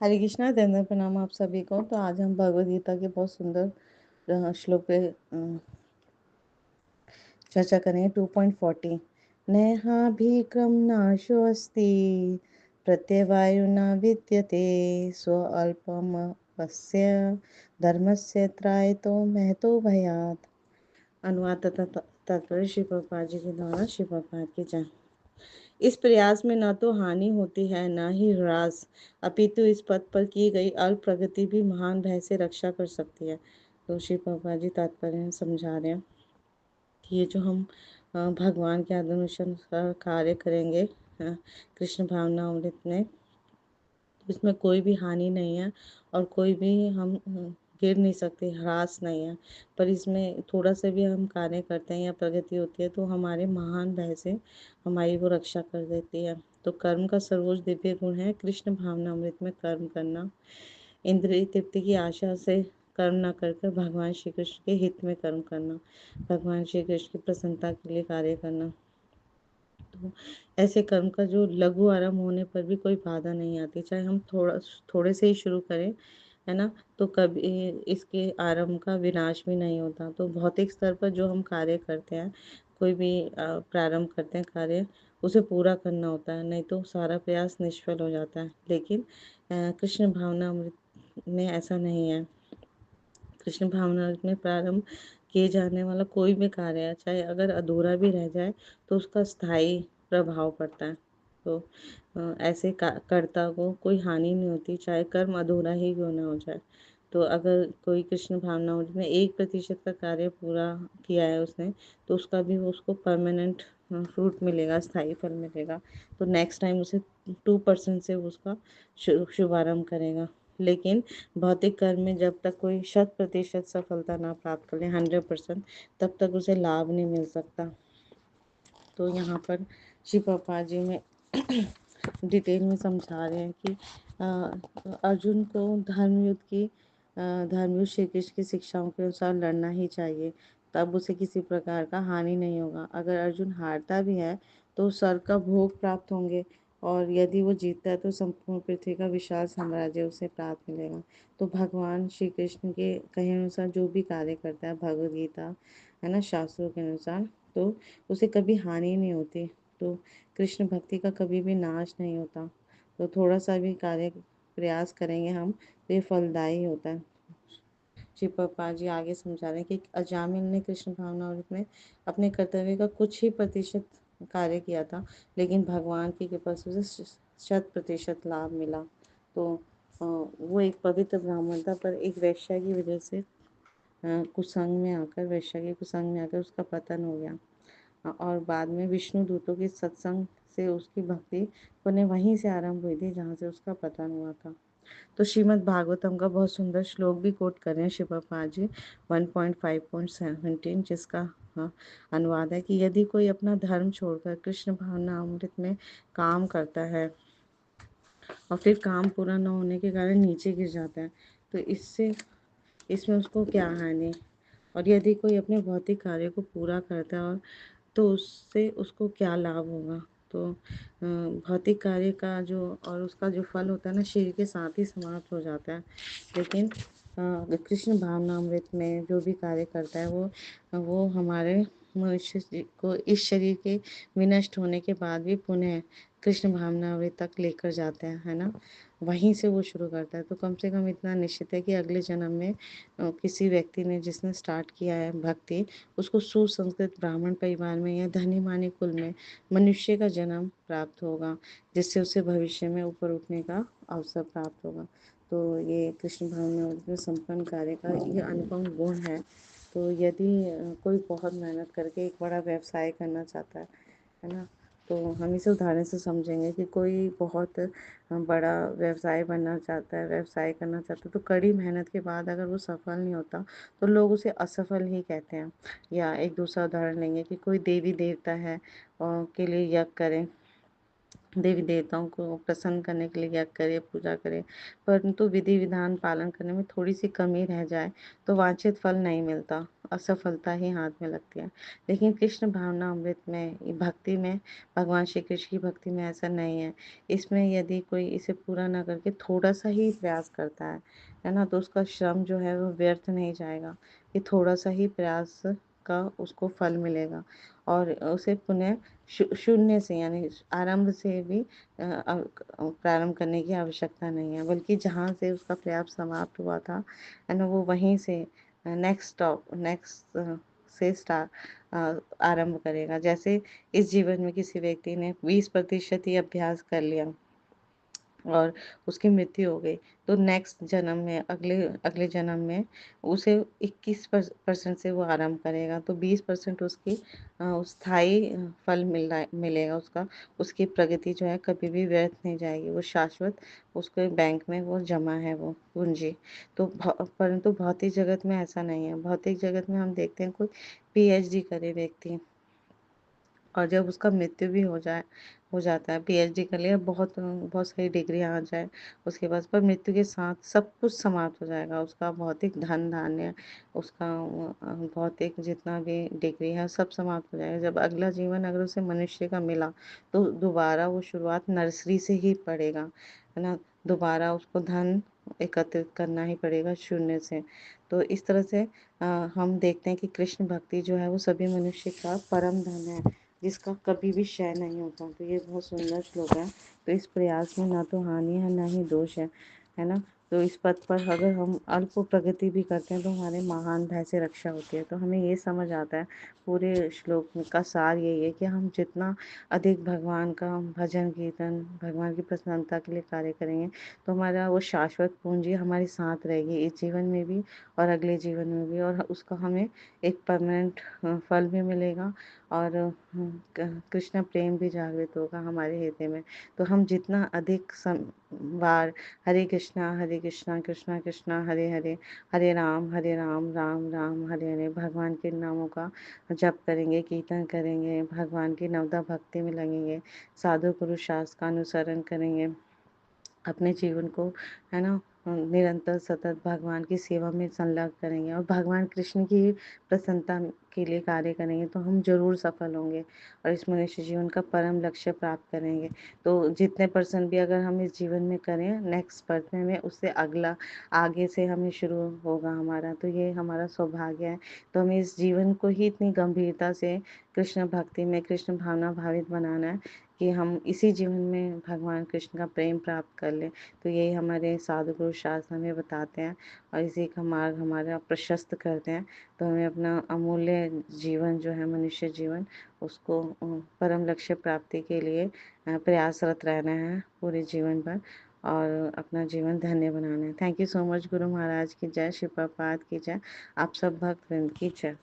हरे कृष्णा, दंडवत प्रणाम आप सभी को। तो आज हम भगवद गीता के बहुत सुंदर श्लोक पे चर्चा करेंगे। 2.40 नेहाभिक्रम नाशोऽस्ति प्रत्यवायुना विद्यते स्वल्पमपस्य धर्मस्य त्रायतो महतो भयात्। अनुवाद तथा तात्पर्य श्री प्रभुपाद जी के द्वारा। श्री प्रभुपाद की जय। इस प्रयास में न तो हानि होती है न ही ह्रास, अपितु इस पथ पर की गई अल्प प्रगति भी महान भय से रक्षा कर सकती है। तो श्री प्रभुपाद जी तात्पर्य समझा रहे हैं कि ये जो हम भगवान के आदेशानुसार कार्य करेंगे कृष्ण भावना अमृत में, इसमें कोई भी हानि नहीं है और कोई भी हम गिर नहीं सकते, ह्रास नहीं है। पर इसमें थोड़ा सा भी हम कार्य करते हैं या प्रगति होती है तो हमारे महान भय से हमारी वो रक्षा कर देती है। तो कर्म का सर्वोच्च दिव्य गुण है कृष्ण भावना अमृत में कर्म करना। इंद्रिय तृप्ति की आशा से कर्म न कर कर भगवान श्री कृष्ण के हित में कर्म करना, भगवान श्री कृष्ण की प्रसन्नता के लिए कार्य करना। तो ऐसे कर्म का जो लघु आरंभ होने पर भी कोई बाधा नहीं आती, चाहे हम थोड़े से ही शुरू करें, है ना, तो कभी इसके आरंभ का विनाश भी नहीं होता। तो भौतिक स्तर पर जो हम कार्य करते हैं, कोई भी प्रारंभ करते हैं कार्य, उसे पूरा करना होता है, नहीं तो सारा प्रयास निष्फल हो जाता है। लेकिन कृष्ण भावना अमृत में ऐसा नहीं है। कृष्ण भावना में प्रारंभ किए जाने वाला कोई भी कार्य है, चाहे अगर अधूरा भी रह जाए तो उसका स्थायी प्रभाव पड़ता है। तो ऐसे कर्ता को कोई हानि नहीं होती, चाहे कर्म अधूरा ही क्यों ना हो जाए। तो अगर कोई कृष्ण भावना में 1% का कार्य पूरा किया है उसने, तो उसका भी उसको परमानेंट फ्रूट मिलेगा, स्थायी फल मिलेगा। तो नेक्स्ट टाइम उसे 2% से उसका शुभारंभ करेगा। लेकिन भौतिक कर्म में जब तक कोई 100% सफलता ना प्राप्त कर ले, 100%, तब तक उसे लाभ नहीं मिल सकता। तो यहाँ पर श्री प्रभुपाद जी में डिटेल में समझा रहे हैं कि अर्जुन को धर्मयुद्ध श्री कृष्ण की शिक्षाओं के अनुसार लड़ना ही चाहिए, तब उसे किसी प्रकार का हानि नहीं होगा। अगर अर्जुन हारता भी है तो स्वर्ग का भोग प्राप्त होंगे, और यदि वो जीतता है तो संपूर्ण पृथ्वी का विशाल साम्राज्य उसे प्राप्त मिलेगा। तो भगवान श्री कृष्ण के कहे अनुसार जो भी कार्य करता है, भगवद गीता है ना, शास्त्रों के अनुसार, तो उसे कभी हानि नहीं होती। तो कृष्ण भक्ति का कभी भी नाश नहीं होता। तो थोड़ा सा भी कार्य प्रयास करेंगे हम तो ये फलदायी होता है। श्री प्रभुपाद जी आगे समझा रहे हैं कि अजामिल ने कृष्ण भावनामृत में अपने कर्तव्य का कुछ ही प्रतिशत कार्य किया था, लेकिन भगवान की कृपा से उसे 100% लाभ मिला। तो वो एक पवित्र ब्राह्मण था, पर एक वैश्या की वजह से वैश्या के कुसंग में आकर उसका पतन हो गया। और बाद में विष्णु दूतों के सत्संग से उसकी भक्ति पुनः वहीं से आरंभ हुई थी जहाँ से उसका पतन हुआ था। तो श्रीमद् भागवतम का बहुत सुंदर श्लोक भी कोट कर रहे हैं श्री प्रभुपाद जी, 1.5.17, जिसका अनुवाद है कि यदि कोई अपना धर्म छोड़कर कृष्ण भावना अमृत में काम करता है और फिर काम पूरा न होने के कारण नीचे गिर जाता है, तो इसमें उसको क्या हानि। और यदि कोई अपने भौतिक कार्य को पूरा करता है और तो उससे उसको क्या लाभ होगा। तो भौतिक कार्य का जो और उसका जो फल होता है ना, शरीर के साथ ही समाप्त हो जाता है। लेकिन कृष्ण भावनामृत में जो भी कार्य करता है वो हमारे मनुष्य को इस शरीर के विनष्ट होने के बाद भी पुनः कृष्ण भावनामृत तक लेकर जाते हैं, है ना, वहीं से वो शुरू करता है। तो कम से कम इतना निश्चित है कि अगले जन्म में किसी व्यक्ति ने जिसने स्टार्ट किया है भक्ति, उसको सुसंस्कृत ब्राह्मण परिवार में या धनी मानी कुल में मनुष्य का जन्म प्राप्त होगा, जिससे उसे भविष्य में ऊपर उठने का अवसर प्राप्त होगा। तो ये कृष्ण भावना में संपन्न कार्य का ये अनुपम गुण है। तो यदि कोई बहुत मेहनत करके एक बड़ा व्यवसाय करना चाहता है ना, तो हम इसे उदाहरण से समझेंगे कि कोई बहुत बड़ा व्यवसाय बनना चाहता है, व्यवसाय करना चाहता है, तो कड़ी मेहनत के बाद अगर वो सफल नहीं होता तो लोग उसे असफल ही कहते हैं। या एक दूसरा उदाहरण लेंगे कि कोई देवी देवता है और के लिए यज्ञ करें, देवी देवताओं को प्रसन्न करने के लिए यज्ञ करे, पूजा करे, परंतु विधि विधान पालन करने में थोड़ी सी कमी रह जाए तो वांछित फल नहीं मिलता, असफलता ही हाथ में लगती है। लेकिन कृष्ण भावना अमृत में, भक्ति में, भगवान श्री कृष्ण की भक्ति में ऐसा नहीं है। इसमें यदि कोई इसे पूरा ना करके थोड़ा सा ही प्रयास करता है ना, तो उसका श्रम जो है वो व्यर्थ नहीं जाएगा। ये थोड़ा सा ही प्रयास का उसको फल मिलेगा और उसे पुनः शून्य से, यानी आरंभ से भी प्रारंभ करने की आवश्यकता नहीं है, बल्कि जहाँ से उसका प्रयास समाप्त हुआ था है ना, वो वहीं से नेक्स्ट से आरंभ करेगा। जैसे इस जीवन में किसी व्यक्ति ने 20% ही अभ्यास कर लिया और उसकी मृत्यु हो गई, तो नेक्स्ट जन्म में, अगले अगले जन्म में उसे 21% से वो आरंभ करेगा, तो 20% उसकी स्थायी फल मिलेगा उसका। उसकी प्रगति जो है कभी भी व्यर्थ नहीं जाएगी, वो शाश्वत उसके बैंक में वो जमा है वो पूंजी। तो परंतु भौतिक जगत में ऐसा नहीं है। भौतिक जगत में हम देखते हैं कोई पीएचडी करे व्यक्ति, और जब उसका मृत्यु भी हो जाता है, पीएचडी कर लिया, बहुत बहुत सारी डिग्रियां आ जाए उसके पास, पर मृत्यु के साथ सब कुछ समाप्त हो जाएगा। उसका भौतिक धन धान्य, उसका भौतिक जितना भी डिग्री है सब समाप्त हो जाएगा। जब अगला जीवन अगर उसे मनुष्य का मिला तो दोबारा वो शुरुआत नर्सरी से ही पड़ेगा, है ना। दोबारा उसको धन एकत्रित करना ही पड़ेगा शून्य से। तो इस तरह से हम देखते हैं कि कृष्ण भक्ति जो है वो सभी मनुष्य का परम धन है, जिसका कभी भी क्षय नहीं होता। तो ये बहुत सुंदर श्लोक है। तो इस प्रयास में ना तो हानि है ना ही दोष है ना। तो इस पथ पर अगर हम अल्प प्रगति भी करते हैं तो हमारे महान भय से रक्षा होती है। तो हमें ये समझ आता है पूरे श्लोक का सार यही है कि हम जितना अधिक भगवान का भजन कीर्तन, भगवान की प्रसन्नता के लिए कार्य करेंगे तो हमारा वो शाश्वत पूंजी हमारे साथ रहेगी, इस जीवन में भी और अगले जीवन में भी, और उसका हमें एक परमानेंट फल भी मिलेगा और कृष्ण प्रेम भी जागृत होगा हमारे हृदय में। तो हम जितना अधिक बार हरे कृष्णा कृष्णा कृष्णा हरे हरे, हरे राम राम राम हरे हरे, भगवान के नामों का जप करेंगे, कीर्तन करेंगे, भगवान की नवदा भक्ति में लगेंगे, साधु पुरुष शास्त्र का अनुसरण करेंगे, अपने जीवन को, है ना, निरंतर सतत भगवान की सेवा में संलग्न करेंगे और भगवान कृष्ण की प्रसन्नता के लिए कार्य करेंगे तो हम जरूर सफल होंगे और इस मनुष्य जीवन का परम लक्ष्य प्राप्त करेंगे। तो जितने परसेंट भी अगर हम इस जीवन में करें, नेक्स्ट बर्थ में उससे अगला आगे से हमें शुरू होगा हमारा, तो ये हमारा सौभाग्य है। तो हमें इस जीवन को ही इतनी गंभीरता से कृष्ण भक्ति में, कृष्ण भावना भावित बनाना है कि हम इसी जीवन में भगवान कृष्ण का प्रेम प्राप्त कर लें। तो यही हमारे साधु गुरु शास्त्र हमें बताते हैं और इसी का मार्ग हमारा प्रशस्त करते हैं। तो हमें अपना अमूल्य जीवन जो है, मनुष्य जीवन, उसको परम लक्ष्य प्राप्ति के लिए प्रयासरत रहना है पूरे जीवन भर और अपना जीवन धन्य बनाना है। Thank you so much. Guru Maharaj की जय, श्री प्रभुपाद की जय, आप सब भक्त वृंद की जय।